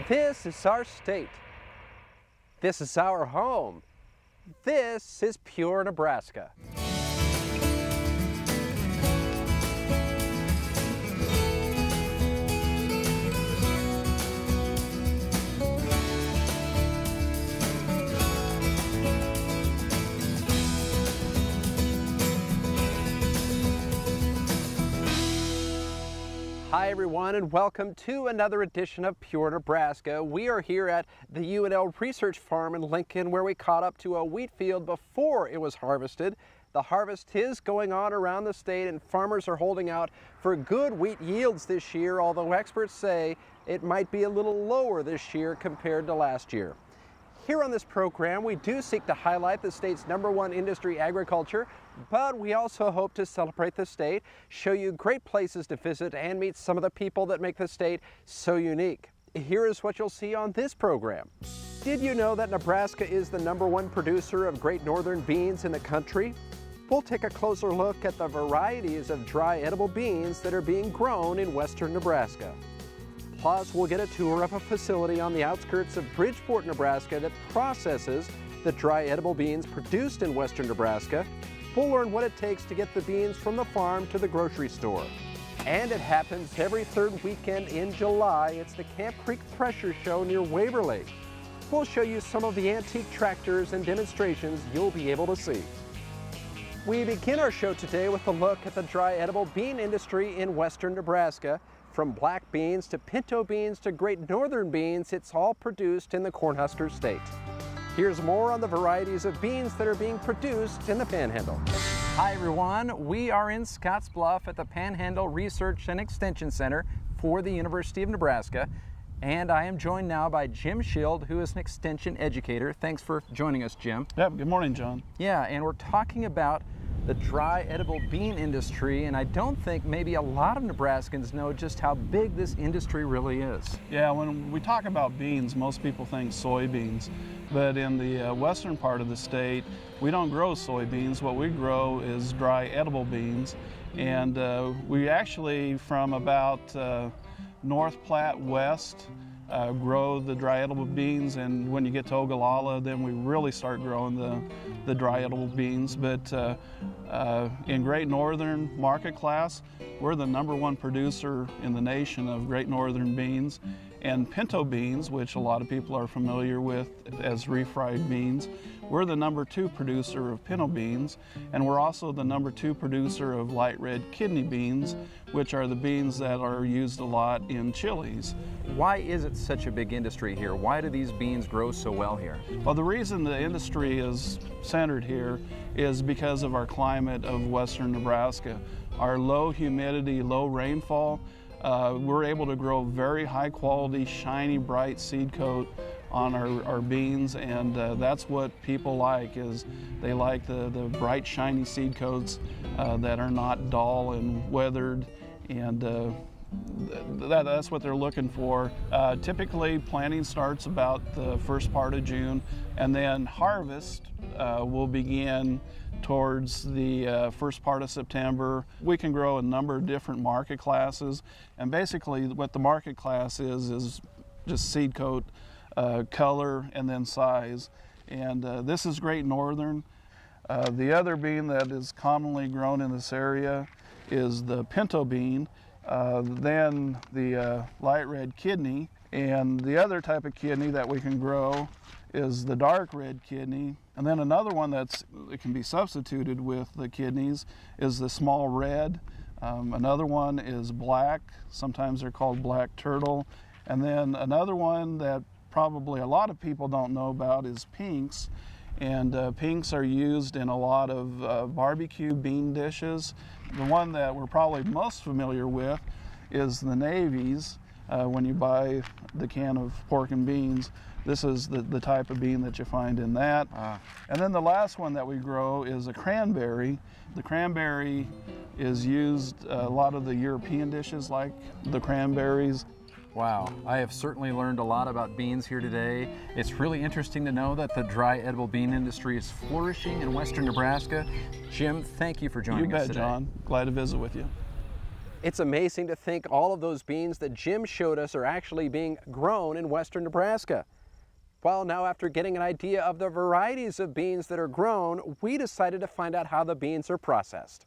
This is our state. This is our home. This is pure Nebraska. Hi everyone, and welcome to another edition of Pure Nebraska. We are here at the UNL Research Farm in Lincoln, where we caught up to a wheat field before it was harvested. The harvest is going on around the state, and farmers are holding out for good wheat yields this year, although experts say it might be a little lower this year compared to last year. Here on this program, we do seek to highlight the state's #1 industry, agriculture, but we also hope to celebrate the state, show you great places to visit, and meet some of the people that make the state so unique. Here is what you'll see on this program. Did you know that Nebraska is the #1 producer of Great Northern beans in the country? We'll take a closer look at the varieties of dry edible beans that are being grown in western Nebraska. Plus, we'll get a tour of a facility on the outskirts of Bridgeport, Nebraska that processes the dry edible beans produced in western Nebraska. We'll learn what it takes to get the beans from the farm to the grocery store. And it happens every third weekend in July. It's the Camp Creek Thresher Show near Waverly. We'll show you some of the antique tractors and demonstrations you'll be able to see. We begin our show today with a look at the dry edible bean industry in western Nebraska. From black beans to pinto beans to Great Northern beans, it's all produced in the Cornhusker State. Here's more on the varieties of beans that are being produced in the Panhandle. Hi everyone, we are in Scottsbluff at the Panhandle Research and Extension Center for the University of Nebraska. And I am joined now by Jim Schild, who is an extension educator. Thanks for joining us, Jim. Yep, good morning, John. Yeah, and we're talking about the dry edible bean industry, and I don't think maybe a lot of Nebraskans know just how big this industry really is. Yeah, when we talk about beans, most people think soybeans, but in the western part of the state, we don't grow soybeans. What we grow is dry edible beans, and we actually, from about North Platte west, grow the dry edible beans, and when you get to Ogallala, then we really start growing the dry edible beans. But in Great Northern market class, we're the #1 producer in the nation of Great Northern beans. And pinto beans, which a lot of people are familiar with as refried beans, we're the #2 producer of pinto beans, and we're also the #2 producer of light red kidney beans, which are the beans that are used a lot in chilies. Why is it such a big industry here? Why do these beans grow so well here? Well, the reason the industry is centered here is because of our climate of western Nebraska. Our low humidity, low rainfall, we're able to grow very high quality, shiny, bright seed coat on our beans, and that's what people like. Is they like the bright, shiny seed coats that are not dull and weathered, and that's what they're looking for. Typically, planting starts about the first part of June, and then harvest will begin towards the first part of September. We can grow a number of different market classes, and basically what the market class is just seed coat, color, and then size. And this is Great Northern. The other bean that is commonly grown in this area is the pinto bean, then the light red kidney, and the other type of kidney that we can grow is the dark red kidney. And then another one that can be substituted with the kidneys is the small red. Another one is black. Sometimes they're called black turtle. And then another one that probably a lot of people don't know about is pinks. And pinks are used in a lot of barbecue bean dishes. The one that we're probably most familiar with is the navies. When you buy the can of pork and beans, this is the type of bean that you find in that. And then the last one that we grow is a cranberry. The cranberry is used a lot of the European dishes like the cranberries. Wow, I have certainly learned a lot about beans here today. It's really interesting to know that the dry edible bean industry is flourishing in western Nebraska. Jim, thank you for joining us today. You bet, John. Glad to visit with you. It's amazing to think all of those beans that Jim showed us are actually being grown in western Nebraska. Well, now after getting an idea of the varieties of beans that are grown, we decided to find out how the beans are processed.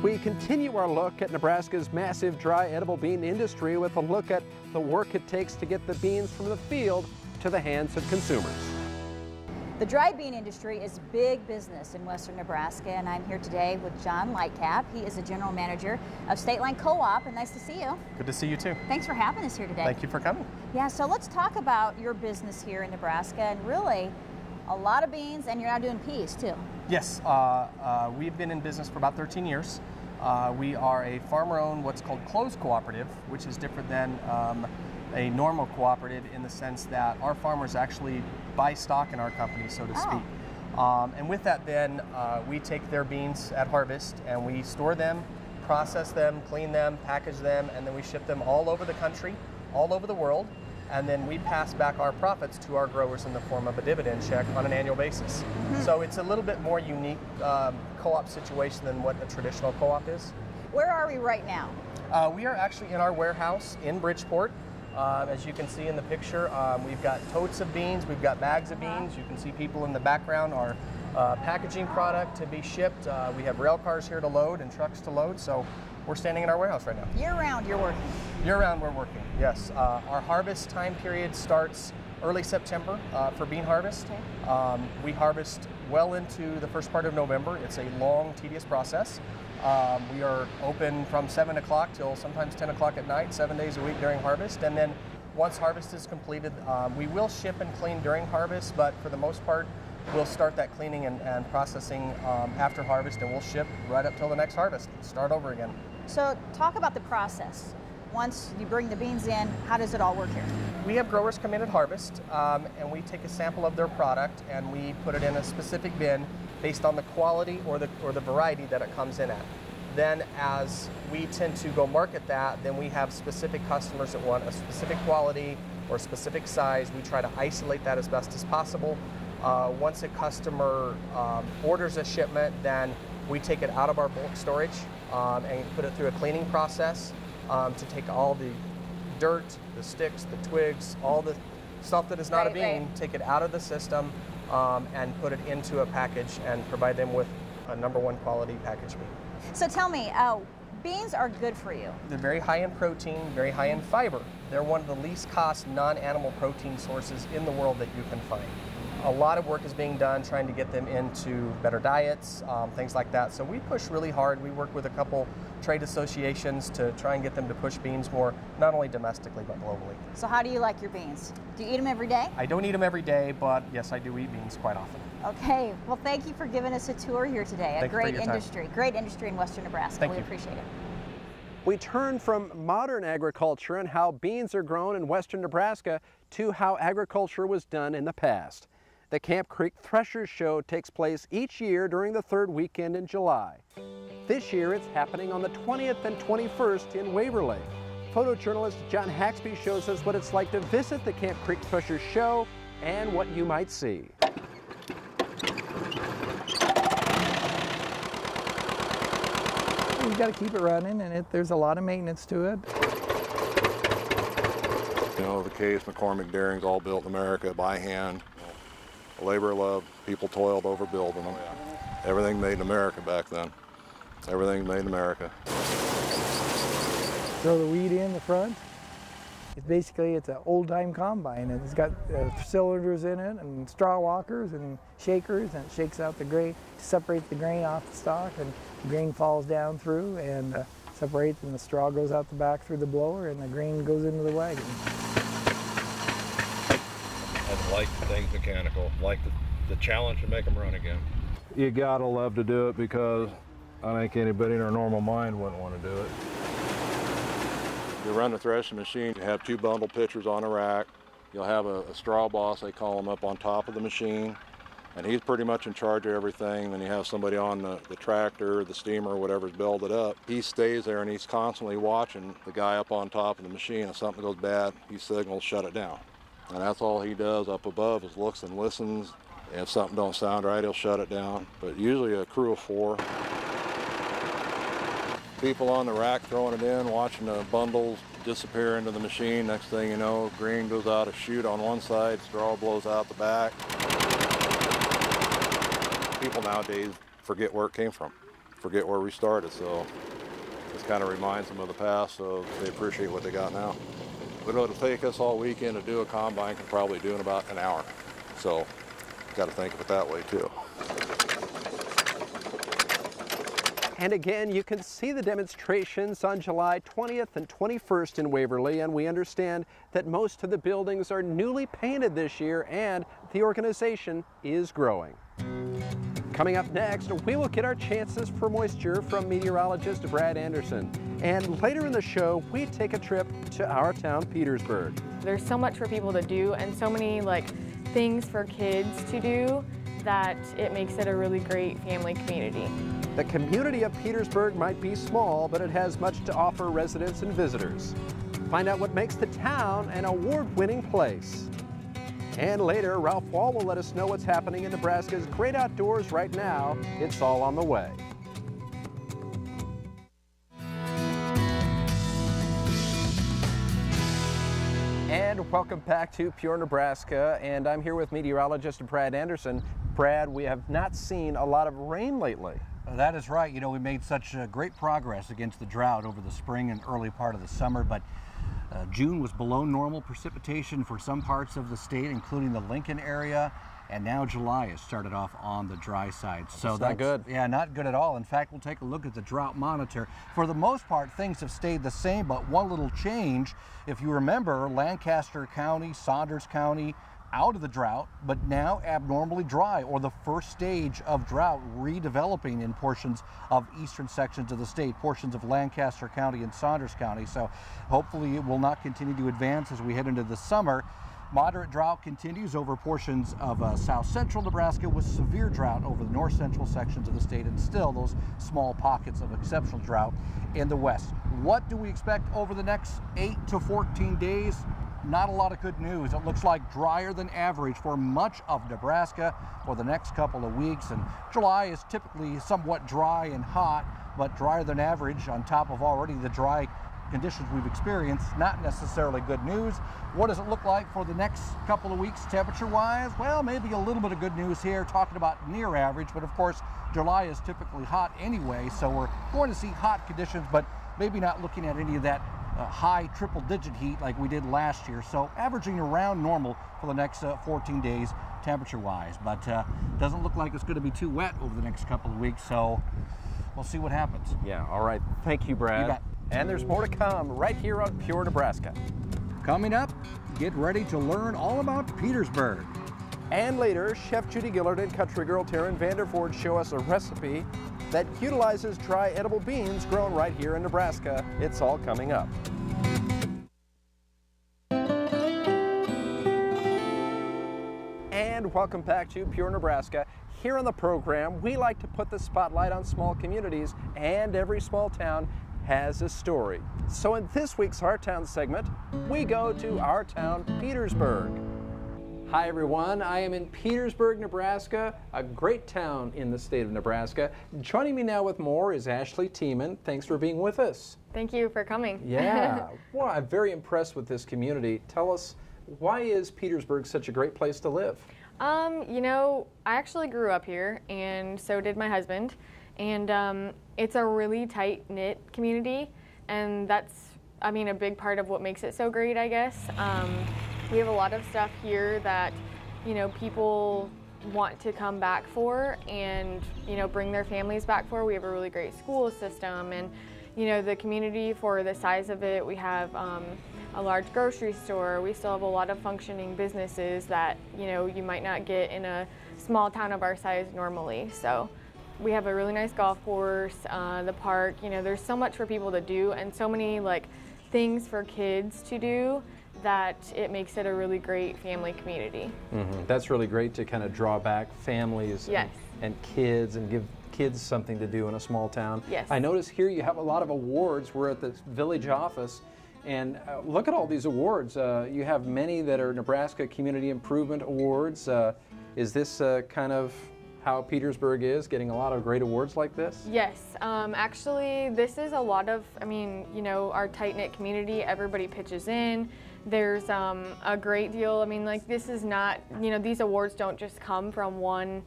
We continue our look at Nebraska's massive dry edible bean industry with a look at the work it takes to get the beans from the field to the hands of consumers. The dry bean industry is big business in western Nebraska, and I'm here today with John Lightcap. He is the general manager of State Line Co-op, and nice to see you. Good to see you too. Thanks for having us here today. Thank you for coming. Yeah, so let's talk about your business here in Nebraska, and really a lot of beans, and you're now doing peas too. Yes, we've been in business for about 13 years. We are a farmer-owned, what's called closed cooperative, which is different than a normal cooperative in the sense that our farmers actually buy stock in our company, so to speak. And with that then, we take their beans at harvest and we store them, process them, clean them, package them, and then we ship them all over the country, all over the world. And then we pass back our profits to our growers in the form of a dividend check on an annual basis. So it's a little bit more unique co-op situation than what a traditional co-op is. Where are we right now? We are actually in our warehouse in Bridgeport. As you can see in the picture, we've got totes of beans, we've got bags of beans. You can see people in the background are packaging product to be shipped. We have rail cars here to load and trucks to load, so we're standing in our warehouse right now. Year-round you're working? Year-round we're working, yes. Our harvest time period starts early September for bean harvest. Okay. We harvest well into the first part of November. It's a long, tedious process. We are open from 7 o'clock till sometimes 10 o'clock at night, 7 days a week during harvest. And then once harvest is completed, we will ship and clean during harvest, but for the most part, we'll start that cleaning and processing after harvest, and we'll ship right up till the next harvest, start over again. So talk about the process. Once you bring the beans in, how does it all work here? We have growers come in at harvest, and we take a sample of their product and we put it in a specific bin based on the quality or the variety that it comes in at. Then as we tend to go market that, then we have specific customers that want a specific quality or specific size. We try to isolate that as best as possible. Once a customer orders a shipment, then we take it out of our bulk storage and put it through a cleaning process to take all the dirt, the sticks, the twigs, all the stuff that is not a bean, take it out of the system and put it into a package and provide them with a #1 quality packaged bean. So tell me, beans are good for you. They're very high in protein, very high in fiber. They're one of the least cost non-animal protein sources in the world that you can find. A lot of work is being done trying to get them into better diets, things like that. So we push really hard. We work with a couple trade associations to try and get them to push beans more, not only domestically, but globally. So how do you like your beans? Do you eat them every day? I don't eat them every day, but yes, I do eat beans quite often. Okay, well thank you for giving us a tour here today. Thank you for your time. Great industry in western Nebraska. Thank we you. appreciate it. We turn from modern agriculture and how beans are grown in western Nebraska to how agriculture was done in the past. The Camp Creek Threshers Show takes place each year during the third weekend in July. This year it's happening on the 20th and 21st in Waverly. Photojournalist John Haxby shows us what it's like to visit the Camp Creek Threshers Show and what you might see. You've got to keep it running, and there's a lot of maintenance to it. You know, the Case McCormick Dairy's all built in America by hand. Labor of love, people toiled over building them. Everything made in America back then. Everything made in America. Throw the weed in the front. It's an old-time combine, and it's got cylinders in it and straw walkers and shakers, and it shakes out the grain, separates the grain off the stalk, and the grain falls down through and separates, and the straw goes out the back through the blower, and the grain goes into the wagon. I like things mechanical, like the challenge to make them run again. You gotta love to do it because I think anybody in their normal mind wouldn't want to do it. You run the threshing machine, you have 2 bundle pitchers on a rack. You'll have a straw boss, they call him, up on top of the machine. And he's pretty much in charge of everything. Then you have somebody on the tractor, the steamer, whatever's belted up. He stays there and he's constantly watching the guy up on top of the machine. If something goes bad, he signals, shut it down. And that's all he does up above is looks and listens. If something don't sound right, he'll shut it down. But usually a crew of 4. People on the rack throwing it in, watching the bundles disappear into the machine. Next thing you know, grain goes out a chute on one side, straw blows out the back. People nowadays forget where it came from, forget where we started, so this kind of reminds them of the past, so they appreciate what they got now. But it'll take us all weekend to do a combine, can probably do in about an hour. So, got to think of it that way too. And again, you can see the demonstrations on July 20th and 21st in Waverly, and we understand that most of the buildings are newly painted this year and the organization is growing. Coming up next, we will get our chances for moisture from meteorologist Brad Anderson. And later in the show, we take a trip to our town, Petersburg. There's so much for people to do and so many things for kids to do that it makes it a really great family community. The community of Petersburg might be small, but it has much to offer residents and visitors. Find out what makes the town an award-winning place. And later, Ralph Wall will let us know what's happening in Nebraska's great outdoors right now. It's all on the way. And welcome back to Pure Nebraska, and I'm here with meteorologist Brad Anderson. Brad, we have not seen a lot of rain lately. That is right. You know, we made such great progress against the drought over the spring and early part of the summer, but June was below normal precipitation for some parts of the state, including the Lincoln area, and now July has started off on the dry side. So that's not good. Yeah, not good at all. In fact, we'll take a look at the drought monitor. For the most part, things have stayed the same, but one little change. If you remember, Lancaster County, Saunders County, out of the drought, but now abnormally dry, or the first stage of drought redeveloping in portions of eastern sections of the state, portions of Lancaster County and Saunders County. So hopefully it will not continue to advance as we head into the summer. Moderate drought continues over portions of south central Nebraska, with severe drought over the north central sections of the state, and still those small pockets of exceptional drought in the west. What do we expect over the next 8 to 14 days? Not a lot of good news. It looks like drier than average for much of Nebraska for the next couple of weeks, and July is typically somewhat dry and hot, but drier than average on top of already the dry conditions we've experienced. Not necessarily good news. What does it look like for the next couple of weeks temperature-wise? Well, maybe a little bit of good news here, talking about near average, but of course July is typically hot anyway, so we're going to see hot conditions, but maybe not looking at any of that high triple-digit heat like we did last year. So averaging around normal for the next 14 days temperature-wise, but doesn't look like it's going to be too wet over the next couple of weeks, so we'll see what happens. Yeah, all right. Thank you, Brad. You bet. And there's more to come right here on Pure Nebraska. Coming up, get ready to learn all about Petersburg. And later, Chef Judy Gillard and country girl Taryn Vanderford show us a recipe that utilizes dry edible beans grown right here in Nebraska. It's all coming up. And welcome back to Pure Nebraska. Here on the program, we like to put the spotlight on small communities, and every small town has a story. So in this week's Our Town segment, we go to our town, Petersburg. Hi everyone, I am in Petersburg, Nebraska, a great town in the state of Nebraska. Joining me now with more is Ashley Tiemann. Thanks for being with us. Thank you for coming. Yeah, well, I'm very impressed with this community. Tell us, why is Petersburg such a great place to live? You know, I actually grew up here, and so did my husband. And it's a really tight-knit community, and that's, I mean, a big part of what makes it so great, I guess. We have a lot of stuff here that, you know, people want to come back for and, you know, bring their families back for. We have a really great school system, and, you know, the community, for the size of it, we have a large grocery store. We still have a lot of functioning businesses that, you know, you might not get in a small town of our size normally. So we have a really nice golf course, the park, you know, there's so much for people to do and so many things for kids to do that it makes it a really great family community. Mm-hmm. That's really great to kind of draw back families yes. and kids and give kids something to do in a small town. Yes. I notice here you have a lot of awards. We're at the village office, and look at all these awards. You have many that are Nebraska Community Improvement Awards. Is this kind of how Petersburg is, getting a lot of great awards like this? Yes, actually this is a lot of, our tight-knit community, everybody pitches in. There's a great deal, this is not, these awards don't just come from one,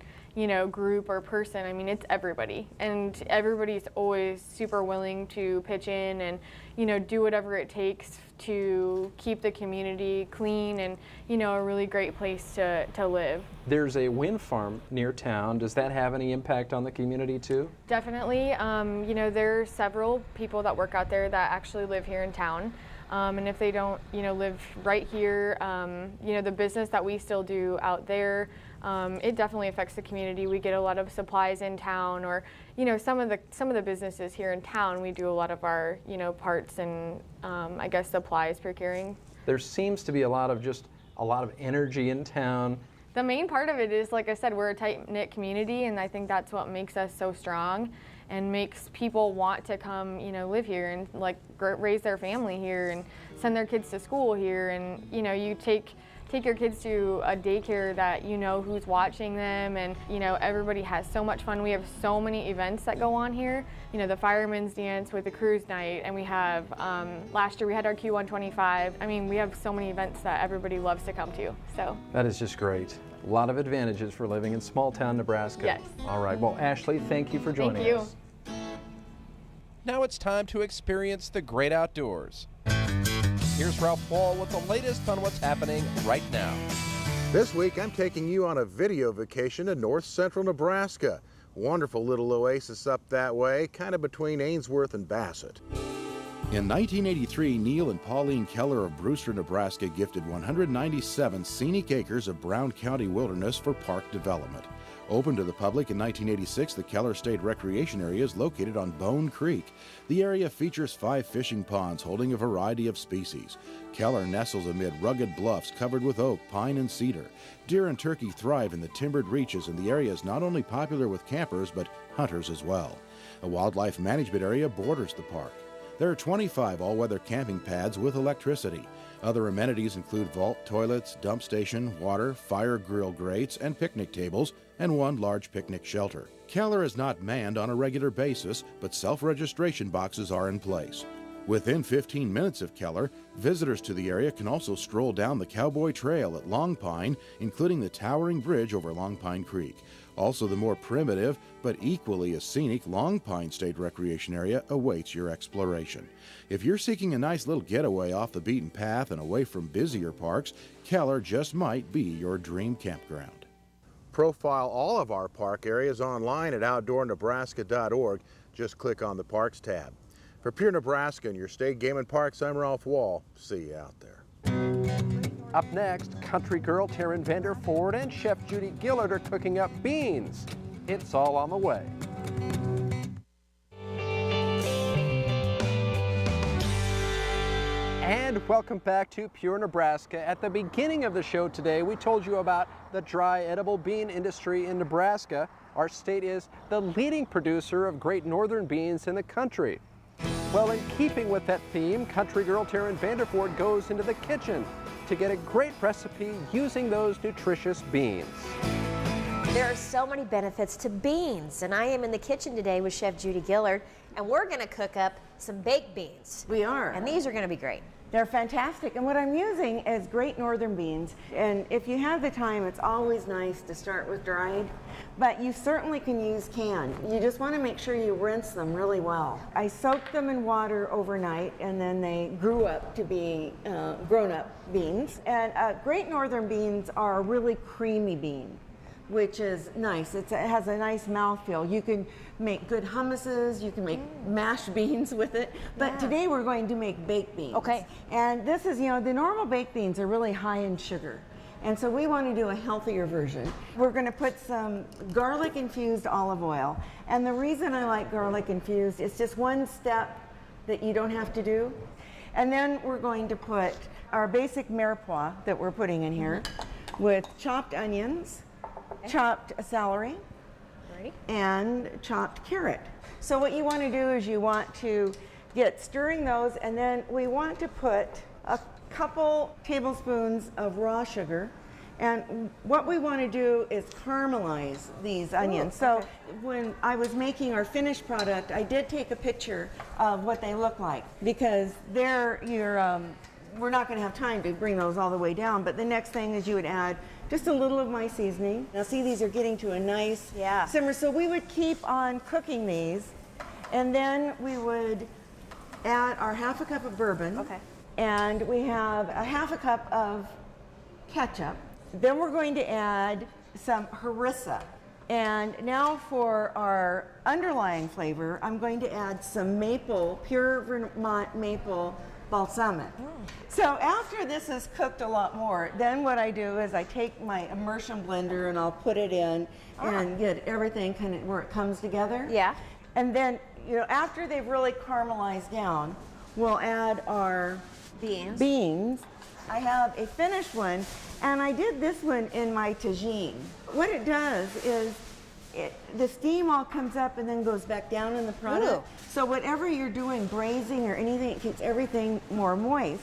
group or person. It's everybody, and everybody's always super willing to pitch in and, do whatever it takes to keep the community clean and, a really great place to live. There's a wind farm near town. Does that have any impact on the community too? Definitely. There's several people that work out there that actually live here in town. And if they don't, live right here, the business that we still do out there, it definitely affects the community. We get a lot of supplies in town, or some of the businesses here in town. We do a lot of our parts and supplies procuring. There seems to be a lot of energy in town. The main part of it is, like I said, we're a tight-knit community, and I think that's what makes us so strong and makes people want to come, live here and raise their family here and send their kids to school here. And you take your kids to a daycare that who's watching them, and everybody has so much fun. We have so many events that go on here. The firemen's dance with the cruise night, and we have last year we had our Q125. We have so many events that everybody loves to come to. So that is just great. A lot of advantages for living in small town Nebraska. Yes. All right. Well, Ashley, thank you for joining us. Now it's time to experience the great outdoors. Here's Ralph Wall with the latest on what's happening right now. This week, I'm taking you on a video vacation to north central Nebraska. Wonderful little oasis up that way, kind of between Ainsworth and Bassett. In 1983, Neil and Pauline Keller of Brewster, Nebraska gifted 197 scenic acres of Brown County wilderness for park development. Open to the public in 1986, the Keller State Recreation Area is located on Bone Creek. The area features 5 fishing ponds holding a variety of species. Keller nestles amid rugged bluffs covered with oak, pine, and cedar. Deer and turkey thrive in the timbered reaches, and the area is not only popular with campers, but hunters as well. A wildlife management area borders the park. There are 25 all-weather camping pads with electricity. Other amenities include vault toilets, dump station, water, fire grill grates, and picnic tables, and one large picnic shelter. Keller is not manned on a regular basis, but self-registration boxes are in place. Within 15 minutes of Keller, visitors to the area can also stroll down the Cowboy Trail at Long Pine, including the towering bridge over Long Pine Creek. Also, the more primitive, but equally as scenic Long Pine State Recreation Area awaits your exploration. If you're seeking a nice little getaway off the beaten path and away from busier parks, Keller just might be your dream campground. Profile all of our park areas online at outdoornebraska.org. Just click on the Parks tab. For Pure Nebraska and your state game and parks, I'm Ralph Wall. See you out there. Up next, country girl Taryn Vanderford and Chef Judy Gillard are cooking up beans. It's all on the way. And welcome back to Pure Nebraska. At the beginning of the show today, we told you about the dry edible bean industry in Nebraska. Our state is the leading producer of great northern beans in the country. Well, in keeping with that theme, country girl Taryn Vanderford goes into the kitchen to get a great recipe using those nutritious beans. There are so many benefits to beans, and I am in the kitchen today with Chef Judy Gillard, and we're going to cook up some baked beans. We are. And these are going to be great. They're fantastic, and what I'm using is great northern beans, and if you have the time, it's always nice to start with dried, but you certainly can use canned. You just want to make sure you rinse them really well. I soaked them in water overnight, and then they grew up to be grown-up beans, and great northern beans are a really creamy bean, which is nice. It has a nice mouthfeel. You can make good hummuses, you can make mashed beans with it, but today we're going to make baked beans. Okay. And this is, the normal baked beans are really high in sugar, and so we want to do a healthier version. We're going to put some garlic infused olive oil, and the reason I like garlic infused is just one step that you don't have to do. And then we're going to put our basic mirepoix that we're putting in here with chopped onions, chopped celery, and chopped carrot. So what you want to do is you want to get stirring those, and then we want to put a couple tablespoons of raw sugar And what we want to do is caramelize these onions. So when I was making our finished product, I did take a picture of what they look like, because we're not going to have time to bring those all the way down. But the next thing is you would add just a little of my seasoning. Now see, these are getting to a nice simmer. So we would keep on cooking these, and then we would add our half a cup of bourbon. Okay. And we have a half a cup of ketchup. Then we're going to add some harissa. And now for our underlying flavor, I'm going to add some maple, pure Vermont maple balsamic. So after this is cooked a lot more, then what I do is I take my immersion blender and I'll put it in and get everything kind of where it comes together. Yeah. And then, you know, after they've really caramelized down, we'll add our beans. I have a finished one, and I did this one in my tagine. What it does is the steam all comes up and then goes back down in the product. Ooh. So whatever you're doing, braising or anything, it keeps everything more moist.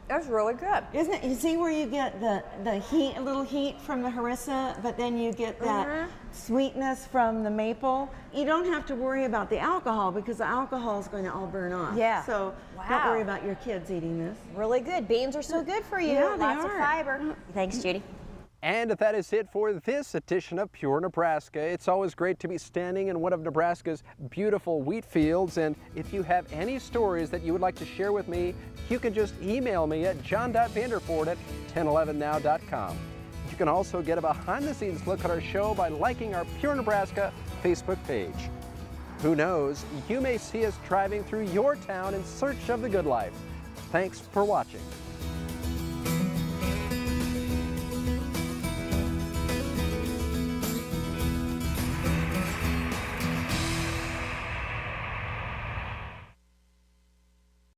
That's really good. Isn't it? You see where you get the heat, a little heat from the harissa, but then you get that sweetness from the maple. You don't have to worry about the alcohol, because the alcohol is going to all burn off. Yeah. So don't worry about your kids eating this. Really good. Beans are so good for you. Yeah, Lots of fiber. Thanks, Judy. And that is it for this edition of Pure Nebraska. It's always great to be standing in one of Nebraska's beautiful wheat fields. And if you have any stories that you would like to share with me, you can just email me at john.vanderford@1011now.com. You can also get a behind-the-scenes look at our show by liking our Pure Nebraska Facebook page. Who knows, you may see us driving through your town in search of the good life. Thanks for watching.